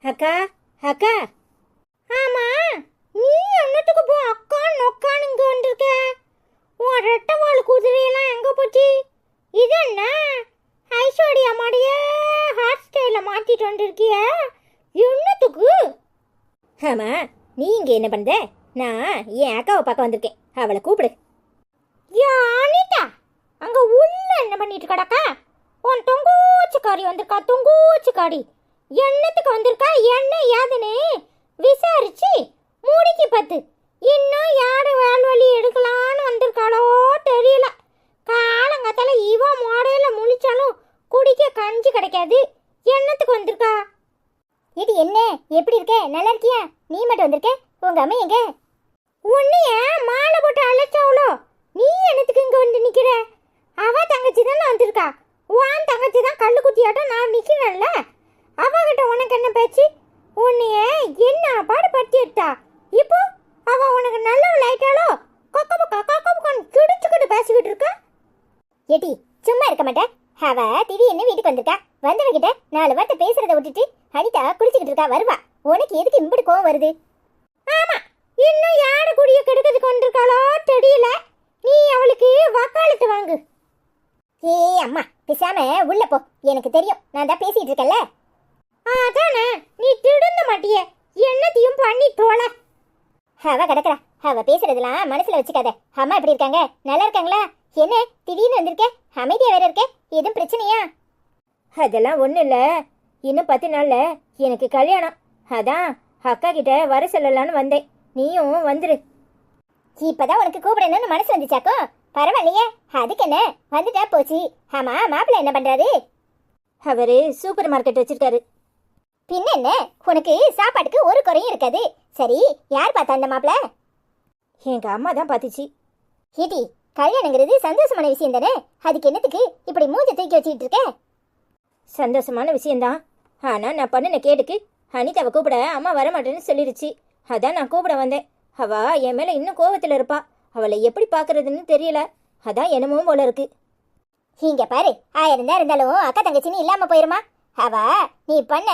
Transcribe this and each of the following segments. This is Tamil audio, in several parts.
அக்கா அக்கா. ஆமா, நீ என்னத்துக்கு போ அக்கா நொக்கான்னு இங்க வந்திருக்க? உன் ரெட்டை வால் குதிரையெல்லாம் எங்க போச்சு? இது என்ன ஐஸ்வர்யா மாடிய ஹேர் ஸ்டைல மாத்திட்டு வந்திருக்கிய? என்னத்துக்கு? ஆமா, நீ இங்க என்ன பண்ற? நான் என் அக்காவை பார்க்க வந்திருக்கேன். அவளை கூப்பிடு. அனிதா, அங்க உள்ள என்ன பண்ணிட்டு கிடக்கா? உன் தொங்கூச்சுக்காரி வந்திருக்கா. தொங்கூச்சுக்காரி என்னத்துக்கு வந்திருக்கா, என்ன ஏதுன்னு விசாரிச்சு மூடிக்கு பத்து. இன்னும் யாரு வேல்வழி எடுக்கலான்னு வந்திருக்காளோ தெரியல. காலங்காத்தால இவ மாடையில முழிச்சாலும் குடிக்க கஞ்சி கிடைக்காது. என்னத்துக்கு வந்திருக்கா? இது என்ன, எப்படி இருக்க? நல்லா இருக்கியா? நீ மட்டும் வந்திருக்க, உங்க அம்மா எங்க? உன்னைய மாலை போட்டு அழைச்சாவளோ? நீ என்னத்துக்கு இங்க வந்து நிக்கிற? அவ தங்கச்சி தானே வந்திருக்கா. உன் தங்கச்சி தான் கல்லு குத்தியாட்டம் நான் நிக்கிறேன்ல. அவகிட்ட உனக்கு என்ன பேச்சு? உன்னைய என்ன பாடு படுத்தி எடுத்தா? இப்போ அவ உனக்கு நல்லவள் ஆயிட்டாளோ? கொக்கபுக்கான்னு கிடிச்சுக்கிட்டு பேசிக்கிட்டு இருக்கா. ஏட்டி சும்மா இருக்க மாட்டேன். அவ திடீர்னு வீட்டுக்கு வந்திருக்கா. வந்தவகிட்ட 4 வார்த்தை பேசுறத விட்டுட்டு அனிதா குளிச்சுக்கிட்டு இருக்கா. வருவா. உனக்கு எதுக்கு இம்புட்டு கோவம் வருது? ஆமா, இன்னும் யாரு குடிய கெடுக்கிறதுக்கு வந்திருக்காளோ தெரியல. நீ அவளுக்கு வக்காலத்து வாங்கு. ஏ அம்மா, பேசாம உள்ள போ. எனக்கு தெரியும், நான் தான் பேசிட்டு இருக்கேன்ல. அதானே, நீ திருந்த மாட்டிய. என்னத்தையும் பண்ணி தோல. அவ கிடக்குறா. அவ பேசுறதுலாம் மனசுல வச்சுக்காத. அம்மா எப்படி இருக்காங்க? நல்லா இருக்காங்களா? என்ன திடீர்னு வந்திருக்க? அமைதியா வேற இருக்க. எதுவும் பிரச்சனையா? அதெல்லாம் ஒன்றும் இல்லை. இன்னும் 10 நாள்ல எனக்கு கல்யாணம். அதான் அக்கா கிட்ட வர சொல்லலான்னு வந்தேன். நீயும் வந்துரு. இப்பதான் உனக்கு கூப்பிடணும்னு மனசு வந்துச்சாக்கோ? பரவாயில்லையே, அதுக்கு என்ன, வந்துட்டா போச்சு. ஆமா, மாப்பிள்ள என்ன பண்றாரு? அவரு சூப்பர் மார்க்கெட் வச்சிருக்காரு. பின்ன என்ன, உனக்கு சாப்பாட்டுக்கு ஒரு குறையும் இருக்காது. சரி, யார் பார்த்தா அந்த மாப்பிள்ள? எங்க அம்மா தான் பார்த்துச்சு. ஹிடி, கல்யாணங்கிறது சந்தோஷமான விஷயம் தானே. அதுக்கு என்னத்துக்கு இப்படி மூஞ்ச தூக்கி வச்சுக்கிட்டு இருக்க? சந்தோஷமான விஷயம்தான். ஆனா நான் பண்ணின கேடுக்கு அனிதாவை கூப்பிட அம்மா வரமாட்டேன்னு சொல்லிருச்சு. அதான் நான் கூப்பிட வந்தேன். அவ என் மேல இன்னும் கோவத்துல இருப்பா. அவளை எப்படி பாக்குறதுன்னு தெரியல. அதான் என்னமோ போல இருக்கு. இங்க பாரு, 1000 தான் இருந்தாலும் அக்கா தங்கச்சின்னு இல்லாம போயிருமா? அவ நீ பண்ண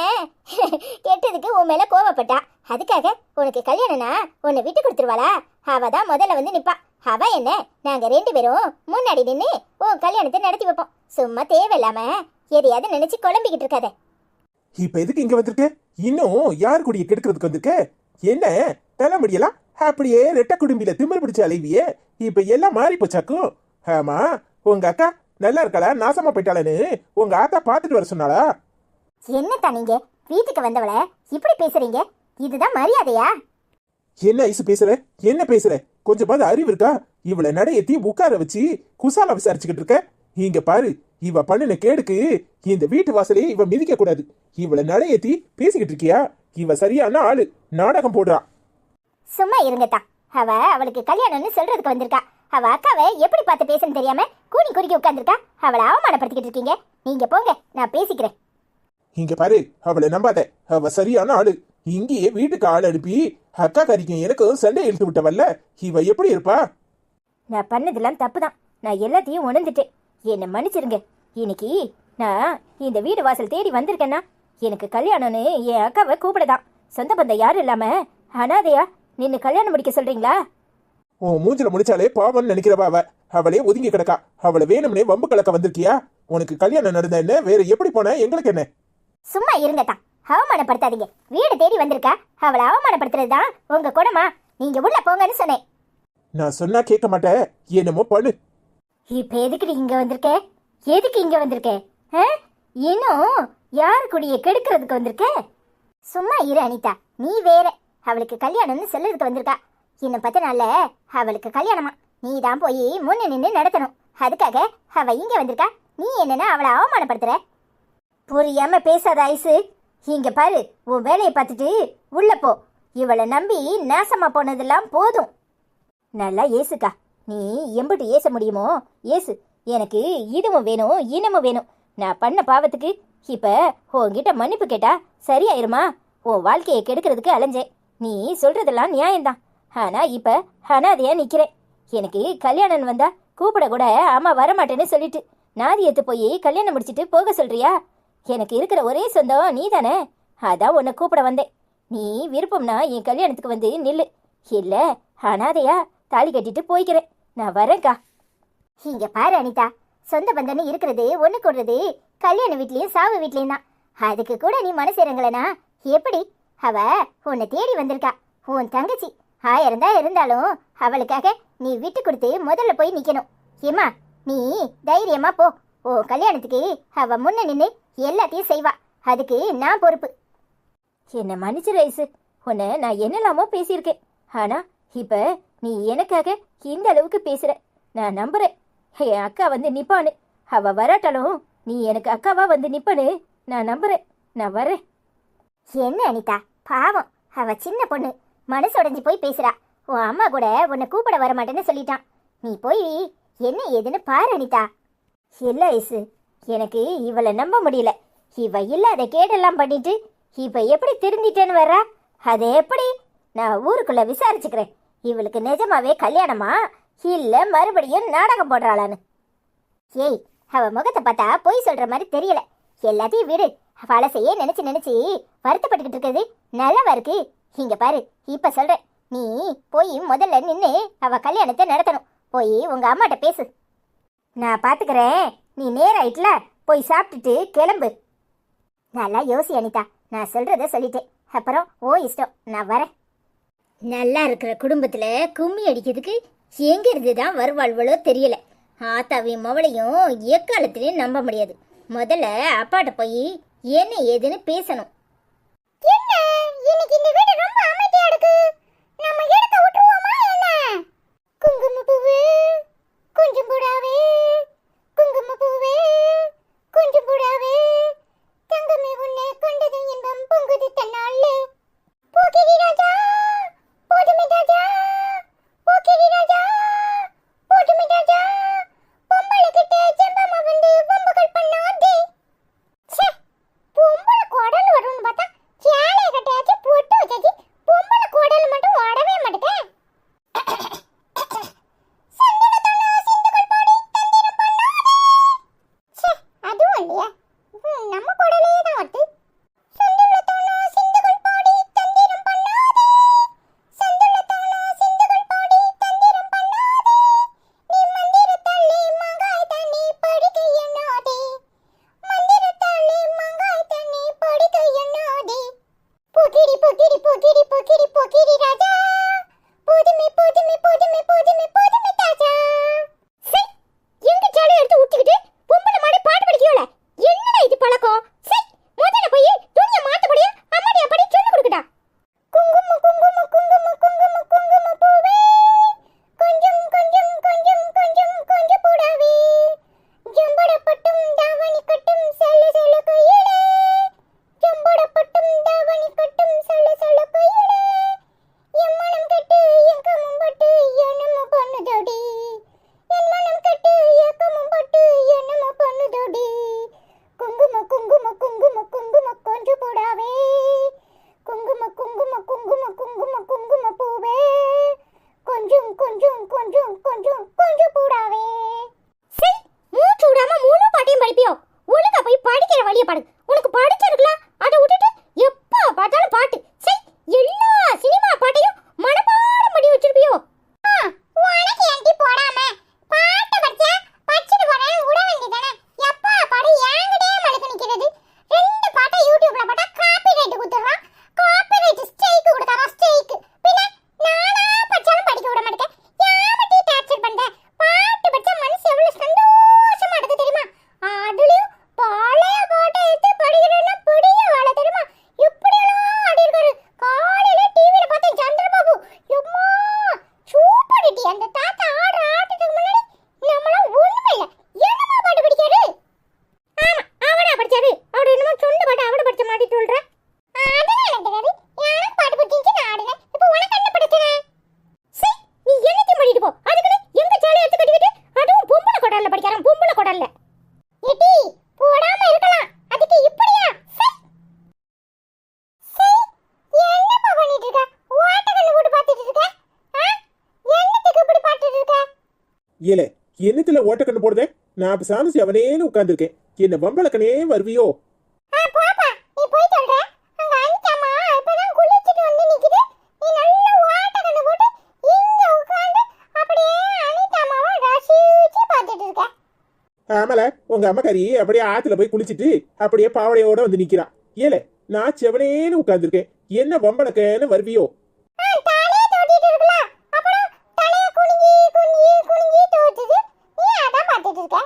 கெட்டதுக்கு உன் மேல கோவப்பட்டா. அதுக்காக உனக்கு கல்யாணம்னா உன்னை விட்டு கொடுத்துருவாளா? அவ தான் முதல்ல வந்து நிப்பா. அவ என்ன, நாங்க 2 பேரும் முன்னாடி நின்று உன் கல்யாணத்தை நடத்தி வைப்போம். சும்மா தேவையில்லாம எதையாவது நினைச்சு குழம்பிக்கிட்டு இருக்காத. இப்ப எதுக்கு இங்க வந்திருக்க? இன்னும் யார் கூடிய கெடுக்கிறதுக்கு வந்திருக்க? என்ன தலைமுடியெல்லாம் அப்படியே ரெட்ட குடும்பியில திமிர் பிடிச்ச அலைவியே. இப்ப எல்லாம் மாறி போச்சாக்கும். ஆமா, உங்க அக்கா நல்லா இருக்காளா நாசமா போயிட்டாளன்னு உங்க ஆத்தா பாத்துட்டு வர சொன்னாளா? என்னத்தா நீங்க வீட்டுக்கு வந்தவள இப்படி பேசுறீங்க? இதுதான் மரியாதையா? என்ன ஐசு பேசுற? என்ன பேசுற? கொஞ்சமாவது அறிவு இருக்கா? இவளை நடையத்தி உட்கார வச்சு குசாலா விசாரிச்சுக்கிட்டு இருக்க. இங்க பாரு, இவ பண்ணின கேடுக்கு இந்த வீட்டு வாசலே இவ மிதிக்க கூடாது. இவளை நடையத்தி பேசிக்கிட்டு இருக்கியா? இவ சரியான ஆளு, நாடகம் போடுறா. சும்மா இருங்கத்தா. அவளுக்கு கல்யாணம்னு சொல்றதுக்கு வந்திருக்கா. அவ அக்காவை எப்படி பார்த்து பேசணும் தெரியாம கூனி குறுக்கி உட்கார்ந்துருக்கா. அவளை அவமானப்படுத்திக்கிட்டு இருக்கீங்க. நீங்க போங்க, நான் பேசிக்கிறேன். இங்க பாரு, அவளை நம்பாத. அவ சரியான ஆளு. இங்கேயே வீட்டுக்கு ஆள் அனுப்பி அக்கா கறிக்கும் எனக்கும் சண்டை இழுத்து விட்டவல்ல. இவ எப்படி இருப்பா? நான் பண்ணதெல்லாம் தப்புதான். நான் எல்லாத்தையும் உணர்ந்துட்டேன். என்னை மன்னிச்சிருங்க. இன்னைக்கு நான் இந்த வீடு வாசல் தேடி வந்திருக்கேன்னா எனக்கு கல்யாணம்னு என் அக்காவை கூப்பிடதான். சொந்த பந்தம் யாரும் இல்லாம அனாதையா நின்னு கல்யாணம் முடிக்க சொல்றீங்களா? உன் மூஞ்சில முடிச்சாலே பாவம்னு நினைக்கிறவா அவ. அவளே ஒதுங்கி கிடக்கா. அவளை வேணும்னே வம்பு கலக்க வந்திருக்கியா? உனக்கு கல்யாணம் நடந்த என்ன, வேற எப்படி போன, எங்களுக்கு என்ன? சும்மா இருங்கத்தா, அவமானப்படுத்தாதீங்க. வீடு தேடி வந்திருக்கா, அவளை அவமானப்படுத்துறதுதான் உங்க குணமா? நீங்க உள்ள போங்கன்னு சொன்னேன். நான் சொன்னா கேட்க மாட்டேன், என்னமோ பண்ணு. இப்ப எதுக்கு இங்க வந்திருக்க? எதுக்கு இங்க வந்திருக்க? இன்னும் யாரு கூடிய கெடுக்கிறதுக்கு வந்திருக்க? சும்மா இரு அனிதா, நீ வேற. அவளுக்கு கல்யாணம்னு சொல்றதுக்கு வந்திருக்கா. இன்னும் 10 நாள்ல அவளுக்கு கல்யாணமா. நீ தான் போய் முன்ன நின்று நடத்தணும். அதுக்காக அவ இங்க வந்திருக்கா. நீ என்னன்னா அவளை அவமானப்படுத்துற? புரியாம பேசாத ஐசு. இங்க பாரு, உன் வேலையை பார்த்துட்டு உள்ள போ. இவளை நம்பி நாசமா போனதெல்லாம் போதும். நல்லா ஏசுக்கா. நீ எம்பிட்டு ஏச முடியுமோ ஏசு. எனக்கு இதுவும் வேணும் இனமும் வேணும். நான் பண்ண பாவத்துக்கு இப்ப உன்கிட்ட மன்னிப்பு கேட்டா சரியாயிருமா? உன் வாழ்க்கையை கெடுக்கிறதுக்கு அலைஞ்சேன். நீ சொல்றதெல்லாம் நியாயம்தான். ஆனா இப்ப அனாதையா நிக்கிறேன். எனக்கு கல்யாணம் வந்தா கூப்பிட கூட அம்மா வரமாட்டேன்னு சொல்லிட்டு நாதியத்து போய் கல்யாணம் முடிச்சிட்டு போக சொல்றியா? எனக்கு இருக்கிற ஒரே சொந்தம் நீ தானே. அதான் உன்னை கூப்பிட வந்தேன். நீ விருப்பம்னா என் கல்யாணத்துக்கு வந்து நில்லு. இல்ல அனாதையா தாலி கட்டிட்டு போய்க்கிறேன். நான் வரேன்க்கா. இங்க பாரு அனிதா, சொந்த பந்தன்னு இருக்கிறது ஒண்ணு கூடுறது கல்யாண வீட்லயும் சாவு வீட்லயும் தான். அதுக்கு கூட நீ மனசு இறங்கலனா எப்படி? அவ உன்னை தேடி வந்திருக்கா. உன் தங்கச்சி 1000 தான் இருந்தாலும் அவளுக்காக நீ விட்டு கொடுத்து முதல்ல போய் நிக்கணும். ஏமா நீ தைரியமா போ. ஓ கல்யாணத்துக்கு அவ முன்ன நின்று எல்லாத்தையும் செய்வா. அதுக்கு நான் பொறுப்பு. என்ன மன்னிச்சிரு ஐசு, உன்னை நான் என்னெல்லாமோ பேசியிருக்கேன். ஆனா இப்ப நீ எனக்காக இந்த அளவுக்கு பேசுற. நான் நம்புறேன் என் அக்கா வந்து நிப்பான்னு. அவ வராட்டாலும் நீ எனக்கு அக்காவா வந்து நிப்பனு நான் நம்புறேன். நான் வரேன். என்ன அனிதா பாவம், அவ சின்ன பொண்ணு, மனசு உடைஞ்சு போய் பேசுறா. உன் அம்மா கூட உன்னை கூப்பிட வர மாட்டேன்னு சொல்லிட்டான். நீ போய் என்ன ஏதுன்னு பாரு அனிதா. இல்ல ஐசு, எனக்கு இவளை நம்ப முடியல. இவ இல்லாத கேடெல்லாம் பண்ணிட்டு இப்ப எப்படி திருந்திட்டேன்னு வர்றா? அது எப்படி? நான் ஊருக்குள்ள விசாரிச்சுக்கிறேன். இவளுக்கு நிஜமாவே கல்யாணமா இல்ல மறுபடியும் நாடகம் போடுறாளான்னு. ஏய், அவ முகத்தை பார்த்தா பொய் சொல்ற மாதிரி தெரியல. எல்லாத்தையும் விடு. பழசையே நினைச்சு நினைச்சு வருத்தப்பட்டுக்கிட்டு இருக்கிறது நல்லவா இருக்கு? இங்க பாரு, இப்ப சொல்றேன், நீ போய் முதல்ல நின்று அவ கல்யாணத்தை நடத்தணும். போய் உங்க அம்மாட்ட பேசு. நான் பாத்துக்கிறேன். நீ நேராயிட்டுல போய் சாப்பிட்டுட்டு கிளம்பு. நல்லா யோசி அனிதா, நான் சொல்றத சொல்லிட்டேன். அப்புறம் ஓ இஷ்டம், நான் வரேன். நல்லா இருக்கிற குடும்பத்துல கும்மி அடிக்கிறதுக்கு எங்க இருந்துதான் வருவாள்வளோ தெரியல. ஆத்தாவையும் மவளையும் எக்காலத்திலையும் நம்ப முடியாது. முதல்ல அப்பாட்ட போய் என்ன ஏதுன்னு பேசணும். என்ன இன்னைக்கு இந்த வீடு ரொம்ப அமைதியா இருக்கு. நம்ம இடத்த விட்டுருவோமா என்ன? குங்கும பூவே கொஞ்சம் போடாவே, குங்கும பூவே கொஞ்சம் போடாவே, தங்கமே உன்னை கொண்டது இன்பம் பொங்குது தன்னாலே. போகிரி ராஜா போதுமே ராஜா, போகிரி ராஜா போதுமே ராஜா, பொம்பளை கிட்ட ஜெம்பமா வந்து பொம்புகள் பண்ணாதே. ச்சே, பொம்பளை குடல் வரும்னு பார்த்தா சேலை கட்டையாச்சு போட்டு வச்சாச்சு. பொம்பளை குடல் மட்டும் ஓடவே மாட்டேங்க. அதுவும் இல்லையா, நம்ம குடலே தான் வருது. ஏலே, என்னத்துல ஓட்டக்கண்ணு போடுதே? நான் அப்ப சாமசி அவனேன்னு உட்கார்ந்துருக்கேன். என்ன வம்பளக்கனே வருவியோ? போப்பா, நீ போய் சொல்ற. அங்க ஆமால உங்க அம்மக்காரி அப்படியே ஆத்துல போய் குளிச்சிட்டு அப்படியே பாவடையோட வந்து நிக்கிறா. ஏல நான் செவனேன்னு உட்கார்ந்துருக்கேன், என்ன வம்பளக்கன்னு வருவியோ? தலையை தோட்டிட்டு இருக்கலாம், அப்புறம் தலையை குனிஞ்சி குனிஞ்சி குனிஞ்சி தோட்டுது, நீ அதான் பார்த்துட்டு இருக்க.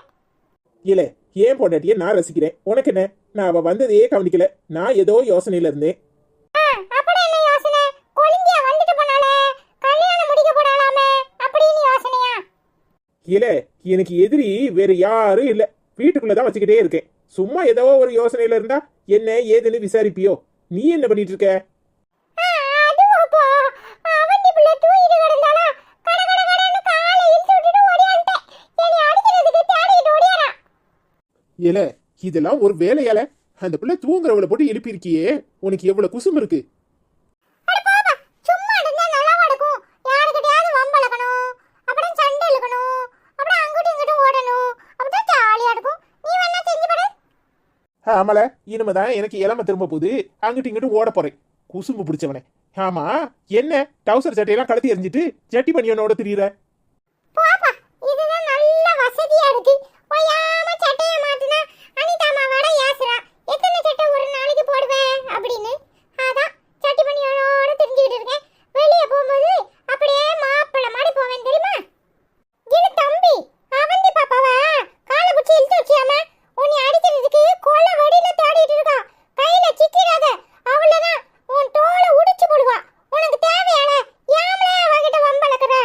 இல்ல ஏன் பொண்டாட்டிய நான் ரசிக்கிறேன், உனக்கு என்ன? நான் அவ வந்ததையே கவனிக்கல, நான் ஏதோ யோசனையில இருந்தேன். அப்புறம் என்ன யோசனை? கொழுந்தியா வந்துட்டு போனாலே, கல்யாணம் முடிக்க போனாலாமே அப்படின்னு யோசனையா? இல்ல எனக்கு எதிரி வேற யாரும் இல்ல, வீட்டுக்குள்ளதான் வச்சுக்கிட்டே இருக்கேன். சும்மா ஏதோ ஒரு யோசனையில இருந்தா என்ன ஏதுன்னு விசாரிப்பியோ? நீ என்ன பண்ணிட்டு இருக்க? அதுவாப்பா, அவந்தி பிள்ளை தூங்கிட்டு கிடந்தாளா, கட கட கடன்னு காலை இழுத்து விட்டுட்டு ஓடியான்ட்டேன். என்னை அடிக்கிறதுக்கு தேடிக்கிட்டு ஓடியாரான். இல்ல இதெல்லாம் ஒரு வேலையால? அந்த பிள்ளை தூங்குறவளை போட்டு எழுப்பியிருக்கியே, உனக்கு எவ்வளவு குசும் இருக்கு? அட போப்பா, சும்மா இருந்தா நல்லா நடக்கும். யாருக்கிட்டயாவது வம்பளக்கணும், அப்புறம் சண்டை இழுக்கணும், அப்புறம் அங்கிட்டும் இங்கிட்டும் ஓடணும், அப்பதான் ஜாலியா இருக்கும். நீ வேணா செஞ்சு பாரு. ஆமால இனிமேதான் எனக்கு இளம திரும்ப போகுது, அங்கிட்டு இங்கிட்டும் ஓட போறேன். குசும்பு பிடிச்சவனே. ஆமா என்ன டவுசர் சட்டையெல்லாம் கழட்டி எறிஞ்சிட்டு ஜட்டி பண்ணியனோட திரியுற? போப்பா, இதுதான் நல்ல வசதியா இருக்கு. ஓயாம சட்டையை மாத்தினா அனிதாமா வர ஏசுறா, எத்தனை சட்டை ஒரு நாளைக்கு போடுவேன் அப்படின்னு. அதான் சட்டி பண்ணியோட தெரிஞ்சுக்கிட்டு இருக்கேன். வெளியே போகும்போது அப்படியே மாப்பிள்ளை மாதிரி போவேன் தெரியுமா? இது தம்பி அவந்தி பாப்பாவ காலை பிடிச்சி இழுத்து வச்சியாம உன்னை அடிக்கிறதுக்கு கொலை வடியில தேடிட்டு இருக்கா. கையில சிக்கிறாத, அவ்வளவுதான் உன் தோலை உடிச்சு போடுவா. உனக்கு தேவையான ஏமலே அவகிட்ட வம்பளக்குற?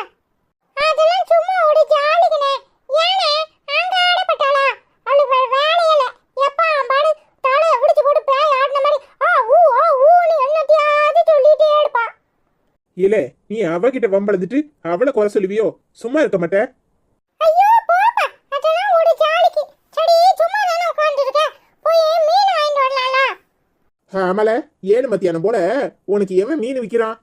அதெல்லாம் சும்மா ஒரு ஜாலிக்குனே. ஏனே அங்க ஆடப்பட்டாளா? அவளுக்கு வேற வேலையில எப்ப பாடு தலையை விடிச்சு போட்டு பேய் ஆடின மாதிரி ஆ ஊன்னு என்னத்தையாவது சொல்லிட்டே இருப்பா. இல்ல நீ அவகிட்ட வம்பளந்துட்டு அவளை குறை சொல்லுவியோ? சும்மா இருக்க மாட்ட? ஐயோ போப்பா, அதெல்லாம் ஒரு ஜாலிக்கு. சரி சும்மா தானே உட்கார்ந்துருக்க, போய் மீன் வாங்கிட்டு வரலாம்ல? ஆமால 7 மத்தியானம் போல உனக்கு எவன் மீன் விக்கிறான்?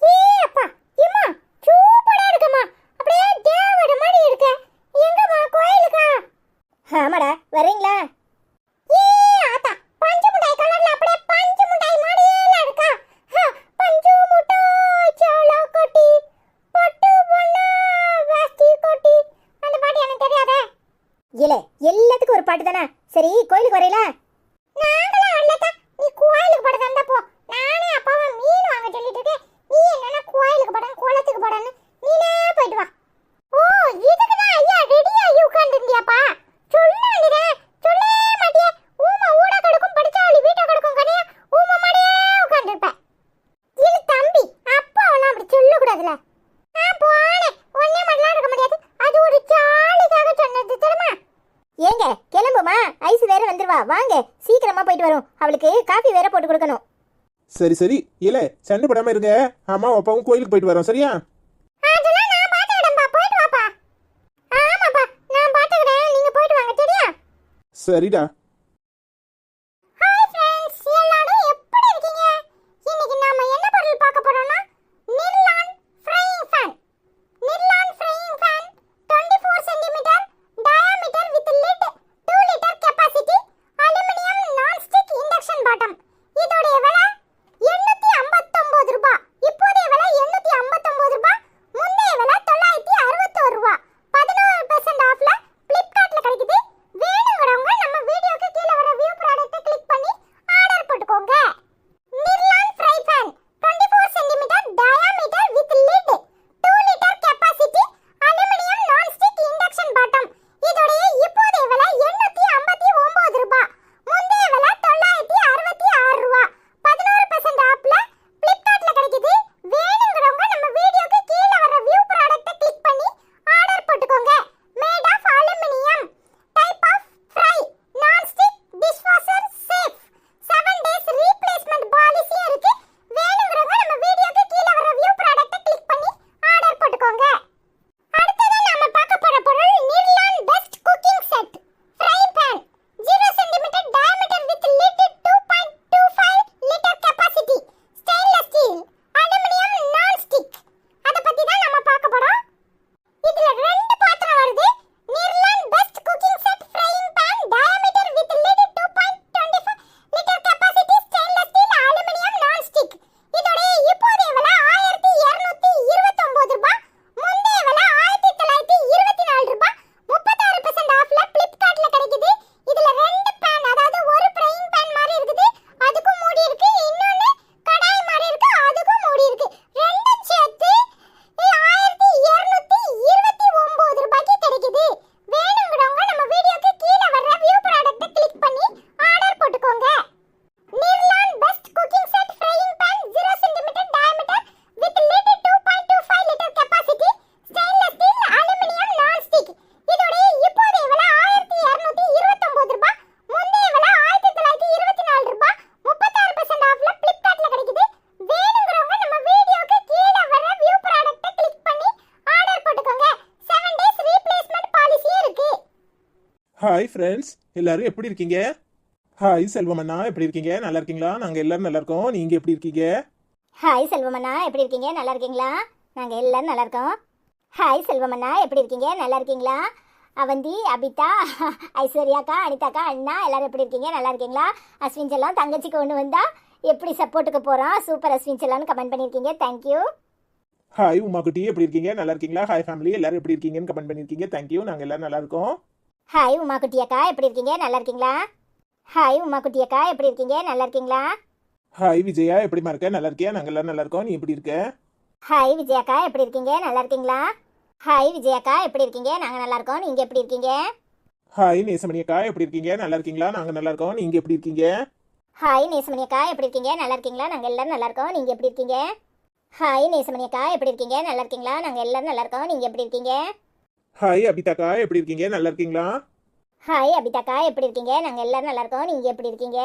ஏ அப்பா, ஏம்மா சூப்பரா இருக்குமா, அப்படியே தேவட மாதிரி இருக்க. எங்கம்மா கோயிலுக்கா? ஆமாடா, வரீங்களா? ஏ ஆத்தா, பஞ்சு முட்டாய் கலர்ல அப்படியே பஞ்சு முட்டாய் மாதிரியே இருக்கா. பஞ்சு முட்டாய் சோளா கொட்டி பட்டு பொண்ணா வாஸ்தி கொட்டி, அந்த பாட்டு எனக்கு தெரியாதே. இல்ல எல்லாத்துக்கும் ஒரு பாட்டு தானே. சரி கோயிலுக்கு வரீங்களா? நாங்களாம் வரலதா, நீ கோயிலுக்கு பட தந்தா போ. நானே அப்பாவை மீன் வாங்க சொல்லிட்டு இருக்கேன், நீ என்னன்னா கோயிலுக்கு படம் குளத்துக்கு படன்னு நீனே போயிட்டு வா. ஓ இதுக்கு தான் ஐயா ரெடியாகி உட்கார்ந்துருந்தியாப்பா? சொல்ல வேண்டியதே, சொல்லவே மாட்டியே. ஊமா ஊட கடுக்கும் படிச்சாவளி வீட்டை கடுக்கும் கனியா ஊமா மாடியே உட்கார்ந்துருப்ப. இது தம்பி அப்பாவெல்லாம் அப்படி சொல்லக்கூடாதுல. போனேன், ஒன்னே மட்டும் இருக்க முடியாது, அது ஒரு ஜாலிக்காக சொன்னது தெரியுமா? ஏங்க கிளம்புமா, ஐஸ் வேற வந்துருவா, வாங்க சீக்கிரமா போயிட்டு வரோம். அவளுக்கு காஃபி வேற போட்டு கொடுக்கணும். சரி சரி இல்ல சண்டை படாம இருங்க, அம்மா அப்பாவும் கோயிலுக்கு போயிட்டு வரோம் சரியா? அதெல்லாம் நான் பாத்துக்கிறேன்பா, போயிட்டு வாப்பா. ஆமாப்பா நான் பாத்துக்கிறேன், நீங்க போயிட்டு வாங்க சரியா? சரிடா. ஹாய் ஃப்ரெண்ட்ஸ், எல்லாரும் எப்படி இருக்கீங்க? இன்னைக்கு நாம என்ன பொருள் பார்க்க போறோம்னா Nirlon frying pan. Nirlon frying pan 24 cm diameter with lid, 2 liter capacity, aluminum non-stick induction bottom. இதோட விலை 859 ரூபாய். இப்போதைய விலை 859 ரூபாய். முந்தைய விலை 961 ரூபாய். 11% ஆஃப்ல Flipkartல கிடைக்குது. வேணுங்கிறவங்க நம்ம வீடியோ ஹாய் ஃப்ரெண்ட்ஸ், எல்லாரும் எப்படி இருக்கீங்க? ஹாய் செல்வமண்ணா, எப்படி இருக்கீங்க? நல்லா இருக்கீங்களா? நாங்க எல்லாரும் நல்லா இருக்கோம். நீங்க எப்படி இருக்கீங்க? ஹாய் செல்வமண்ணா, எப்படி இருக்கீங்க? நல்லா இருக்கீங்களா? நாங்கள் எல்லாரும் நல்லா இருக்கோம். ஹாய் செல்வமண்ணா, எப்படி இருக்கீங்க? நல்லா இருக்கீங்களா? அவந்தி, அபிதா, ஐஸ்வர்யாக்கா, அனிதாக்கா, அண்ணா எல்லாரும் எப்படி இருக்கீங்க? நல்லா இருக்கீங்களா? அஸ்வின் செல்லம் தங்கச்சிக்கு ஒன்று வந்தா எப்படி சப்போர்ட்டுக்கு போகிறோம்? சூப்பர் அஸ்வின் செல்லம்னு கமெண்ட் பண்ணியிருக்கீங்க. தேங்க்யூ. ஹாய் உமா குட்டி, எப்படி இருக்கீங்க? நல்லா இருக்கீங்களா? ஹாய் ஃபேமிலி, எல்லாரும் எப்படி இருக்கீங்கன்னு கமெண்ட் பண்ணிருக்கீங்க. தேங்க்யூ. நாங்க எல்லாரும் நல்லா இருக்கோம். ஹாய் உமா குட்டியக்கா, எப்படி இருக்கீங்க? நல்லா இருக்கீங்களா? ஹாய் உமா குட்டியக்கா, எப்படி இருக்கீங்க? நல்லா இருக்கீங்களா? ஹாய் விஜயா, எப்படிமா இருக்க? நல்லா இருக்கியா? நாங்க எல்லாரும் நல்லா இருக்கோம். நீ எப்படி இருக்க? ஹாய் விஜயாக்கா, எப்படி இருக்கீங்க? நல்லா இருக்கீங்களா? ஹாய் விஜயாக்கா, எப்படி இருக்கீங்க? நாங்கள் நல்லா இருக்கோம். நீங்கள் எப்படி இருக்கீங்க? ஹாய் நேசமணி அக்கா, எப்படி இருக்கீங்க? நல்லா இருக்கீங்களா? நாங்க நல்லா இருக்கோம். நீங்க எப்படி இருக்கீங்க? ஹாய் நேசமணி அக்கா, எப்படி இருக்கீங்க? நல்லா இருக்கீங்களா? நாங்கள் எல்லாரும் நல்லா இருக்கோம். நீங்கள் எப்படி இருக்கீங்க? ஹாய் நேசமணி அக்கா, எப்படி இருக்கீங்க? நல்லா இருக்கீங்களா? நாங்கள் எல்லாரும் நல்லா இருக்கோம். நீங்கள் எப்படி இருக்கீங்க? ஹாய் அபிதாக்கா, எப்படி இருக்கீங்க? நல்லா இருக்கீங்களா? ஹாய் அபிதாக்கா, எப்படி இருக்கீங்க? நாங்கள் எல்லாரும் நல்லா இருக்கோம். நீங்கள் எப்படி இருக்கீங்க?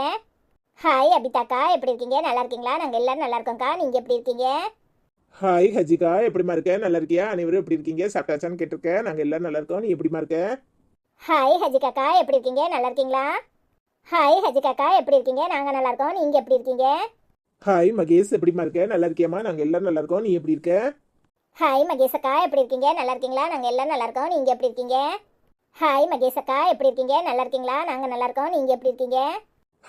ஹாய் அபிதாக்கா, எப்படி இருக்கீங்க? நல்லா இருக்கீங்களா? நாங்கள் எல்லாரும் நல்லா இருக்கோம்க்கா. நீங்கள் எப்படி இருக்கீங்க? ஹாய் ஹஜிகா, எப்படிமா இருக்க? நல்லா இருக்கியா? அனைவரும் எப்படி இருக்கீங்க? சாப்பிட்டாச்சான்னு கேட்டிருக்கேன். நாங்க எல்லாரும் நல்லா இருக்கோம். நீ எப்படிமா இருக்க? ஹாய் ஹஜிகாக்கா, எப்படி இருக்கீங்க? நல்லா இருக்கீங்களா? ஹாய் ஹஜிகாக்கா, எப்படி இருக்கீங்க? நாங்கள் நல்லா இருக்கோம். நீங்கள் எப்படி இருக்கீங்க? ஹாய் மகேஷ், எப்படிமா இருக்க? நல்லா இருக்கியாமா? நாங்க எல்லாரும் நல்லா இருக்கோம். நீ எப்படி இருக்க? ஹாய் மகேஷக்கா, எப்படி இருக்கீங்க? நல்லா இருக்கீங்களா? நாங்கள் எல்லாரும் நல்லா இருக்கோம். நீங்கள் எப்படி இருக்கீங்க? ஹாய் மகேஷக்கா, எப்படி இருக்கீங்க? நல்லா இருக்கீங்களா? நாங்கள் நல்லா இருக்கோம். நீங்கள் எப்படி இருக்கீங்க?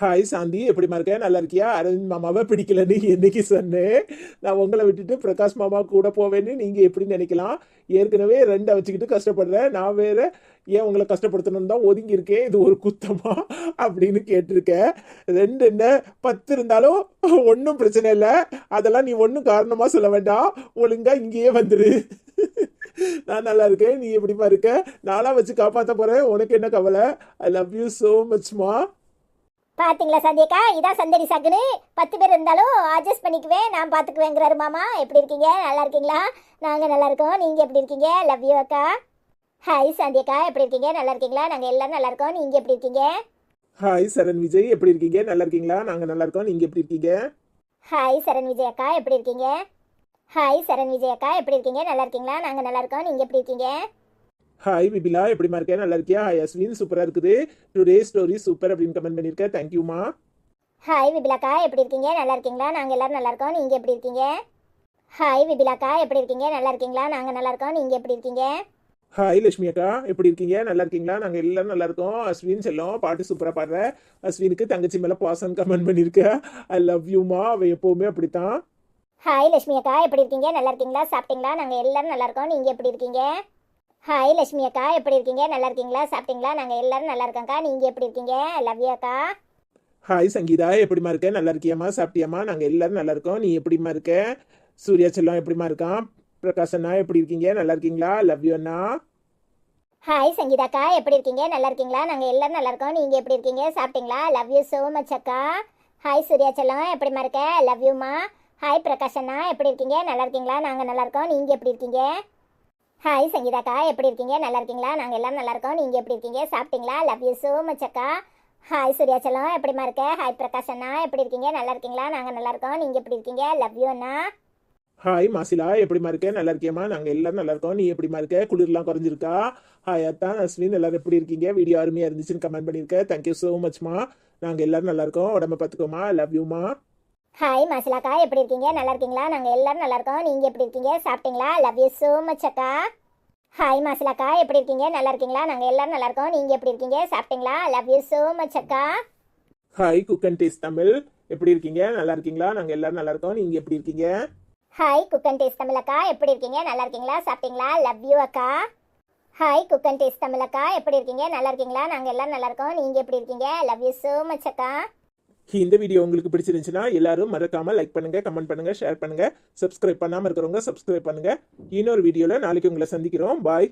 ஹாய் சாந்தி, எப்படிமா இருக்க? நல்லா இருக்கியா? அரவிந்த் மாமாவை பிடிக்கலன்னு என்னைக்கு சொன்னேன். நான் உங்களை விட்டுட்டு பிரகாஷ் மாமா கூட போவேன்னு நீங்க எப்படி நினைக்கலாம்? ஏற்கனவே ரெண்டை வச்சுக்கிட்டு கஷ்டப்படுறேன். நான் வேற ஏன் உங்களை கஷ்டப்படுத்தணும்னு தான் ஒதுங்கி இருக்கேன். இது ஒரு குத்தமா அப்படின்னு கேட்டிருக்கேன். ரெண்டு என்ன 10 இருந்தாலும் ஒன்றும் பிரச்சனை இல்லை. அதெல்லாம் நீ ஒன்றும் காரணமா சொல்ல வேண்டாம். ஒழுங்கா இங்கேயே வந்துரு. நான் நல்லா இருக்கேன். நீ எப்படிமா இருக்க? நானா வச்சு காப்பாற்ற போறேன். உனக்கு என்ன கவலை? ஐ லவ் யூ சோ மச்மா. பார்த்தீங்களா சந்தியக்கா, இதான் சந்தடி சாக்குன்னு 10 பேர் இருந்தாலும் அட்ஜஸ்ட் பண்ணிக்குவேன், நான் பார்த்துக்குவேங்கிறாரு மாமா. எப்படி இருக்கீங்க? நல்லா இருக்கீங்களா? நாங்கள் நல்லா இருக்கோம். நீங்கள் எப்படி இருக்கீங்க? லவ் யூ அக்கா. ஹாய் சந்தியக்கா, எப்படி இருக்கீங்க? நல்லா இருக்கீங்களா? நாங்கள் எல்லாரும் நல்லா இருக்கோம். நீங்கள் எப்படி இருக்கீங்க? ஹாய் சரண் விஜய், எப்படி இருக்கீங்க? நல்லா இருக்கீங்களா? நாங்க நல்லா இருக்கோம். நீங்க எப்படி இருக்கீங்க? ஹாய் சரண் விஜய் அக்கா, எப்படி இருக்கீங்க? ஹாய் சரண் விஜய் அக்கா, எப்படி இருக்கீங்க? நல்லா இருக்கீங்களா? நாங்கள் நல்லா இருக்கோம். நீங்கள் எப்படி இருக்கீங்க? ஹாய் விபிலா, எப்படிமா இருக்க? நல்லா இருக்கியா? ஹாய் அஸ்வின், சூப்பரா இருக்குது. டுடே ஸ்டோரி சூப்பர் அப்படின்னு கமெண்ட் பண்ணிருக்கேன். தேங்க்யூமா. ஹாய் விபிலாக்கா, எப்படி இருக்கீங்க? நல்லா இருக்கீங்களா? நாங்கள் எல்லாரும் நல்லா இருக்கோம். நீங்கள் எப்படி இருக்கீங்க? ஹாய் விபிலாக்கா, எப்படி இருக்கீங்க? நல்லா இருக்கீங்களா? நாங்கள் நல்லா இருக்கோம். நீங்கள் எப்படி இருக்கீங்க? ஹாய் லட்சுமி அக்கா, எப்படி இருக்கீங்க? நல்லா இருக்கீங்களா? நாங்க எல்லாரும் நல்லா இருக்கோம். அஸ்வின் செல்லம் பாட்டு சூப்பரா பாடுற. அஸ்வினுக்கு தங்கச்சி மேல பாசம் கமெண்ட் பண்ணிருக்க. ஐ லவ் யூமா. அவ எப்பவுமே அப்படித்தான். ஹாய் லட்சுமி அக்கா, எப்படி இருக்கீங்க? நல்லா இருக்கீங்களா? சாப்பிட்டீங்களா? நாங்கள் எல்லாரும் நல்லா இருக்கோம். நீங்கள் எப்படி இருக்கீங்க? ஹாய் லட்சுமி அக்கா, எப்படி இருக்கீங்க? நல்லா இருக்கீங்களா? சாப்பிட்டீங்களா? நாங்கள் எல்லாரும் நல்லா இருக்கோம்க்கா. நீங்கள் எப்படி இருக்கீங்க? லவ் யூ அக்கா. ஹாய் சங்கீதா, எப்படிமா இருக்க? நல்லா இருக்கியாமா? சாப்பிட்டியாமா? நாங்க எல்லாரும் நல்லா இருக்கோம். நீ எப்படிமா இருக்க? சூர்யா செல்லம் எப்படிமா இருக்கான்? பிரகாஷ் அண்ணா எப்படி இருக்கீங்க? நல்லா இருக்கீங்களா? Love you Anna. ஹாய் சங்கீதாக்கா, எப்படி இருக்கீங்க? நல்லா இருக்கீங்களா? நாங்கள் எல்லாரும் நல்லா இருக்கோம். நீங்கள் எப்படி இருக்கீங்க? சாப்பிட்டீங்களா? லவ் யூ ஸோ மச் அக்கா. ஹாய் சூர்யா செல்லம், எப்படிமா இருக்க? லவ் யூமா. ஹாய் பிரகாஷ் அண்ணா, எப்படி இருக்கீங்க? நல்லா இருக்கீங்களா? நாங்கள் நல்லா இருக்கோம். நீங்கள் எப்படி இருக்கீங்க? ஹாய் சங்கீதாக்கா, எப்படி இருக்கீங்க? நல்லா இருக்கீங்களா? நாங்கள் எல்லாரும் நல்லா இருக்கோம். நீங்கள் எப்படி இருக்கீங்க? சாப்பிட்டீங்களா? லவ் யூ ஸோ மச் அக்கா. ஹாய் சூர்யா செல்லம், எப்படிமா இருக்க? ஹாய் பிரகாஷ் அண்ணா, எப்படி இருக்கீங்க? நல்லா இருக்கீங்களா? நாங்கள் நல்லா இருக்கோம். நீங்கள் எப்படி இருக்கீங்க? Love you Anna. ஹாய் மாசிலா, எப்படிமா இருக்க? நல்லா இருக்கியாமா? நாங்க எல்லாரும் நல்லா இருக்கோம். நீ எப்படிமா இருக்க? குளிர்லாம் குறைஞ்சிருக்கா? ஹாய் அத்தான் அஸ்வின், எல்லாரும் எப்படி இருக்கீங்க? வீடியோ அருமையா இருந்துச்சுன்னு கமெண்ட் பண்ணிருக்க. தேங்க்யூ ஸோ மச்மா. நாங்க எல்லாரும் நல்லா இருக்கோம். உடம்ப பார்த்துக்கோமா. லவ் யூமா. ஹாய் மாசிலாக்கா, எப்படி இருக்கீங்க? நல்லா இருக்கீங்களா? நாங்கள் எல்லாரும் நல்லா இருக்கோம். நீங்கள் எப்படி இருக்கீங்க? சாப்பிட்டீங்களா? லவ் யூ ஸோ மச் அக்கா. ஹாய் மாசிலாக்கா, எப்படி இருக்கீங்க? நல்லா இருக்கீங்களா? நாங்கள் எல்லாரும் நல்லா இருக்கோம். நீங்கள் எப்படி இருக்கீங்க? சாப்பிட்டீங்களா? லவ் யூ ஸோ மச் அக்கா. Hi cook and taste Tamil, எப்படி இருக்கீங்க? நல்லா இருக்கீங்களா? நாங்க எல்லாரும் நல்லா இருக்கோம். நீங்க எப்படி இருக்கீங்க? Hi cook and taste Tamil அக்கா, எப்படி இருக்கீங்க? நல்லா இருக்கீங்களா? சாப்பிட்டீங்களா? லவ் யூ அக்கா. Hi cook and taste Tamil அக்கா, எப்படி இருக்கீங்க? நல்லா இருக்கீங்களா? நாங்கள் எல்லாரும் நல்லா இருக்கோம். நீங்கள் எப்படி இருக்கீங்க? லவ் யூ ஸோ மச் அக்கா. இந்த வீடியோ உங்களுக்கு பிடிச்சிருந்துச்சுன்னா எல்லாரும் மறக்காம லைக் பண்ணுங்க, கமெண்ட் பண்ணுங்க, ஷேர் பண்ணுங்க. சப்ஸ்கிரைப் பண்ணாம இருக்கிறவங்க சப்ஸ்கிரைப் பண்ணுங்க. இன்னொரு வீடியோல நாளைக்கு உங்களை சந்திக்கிறோம். பாய்.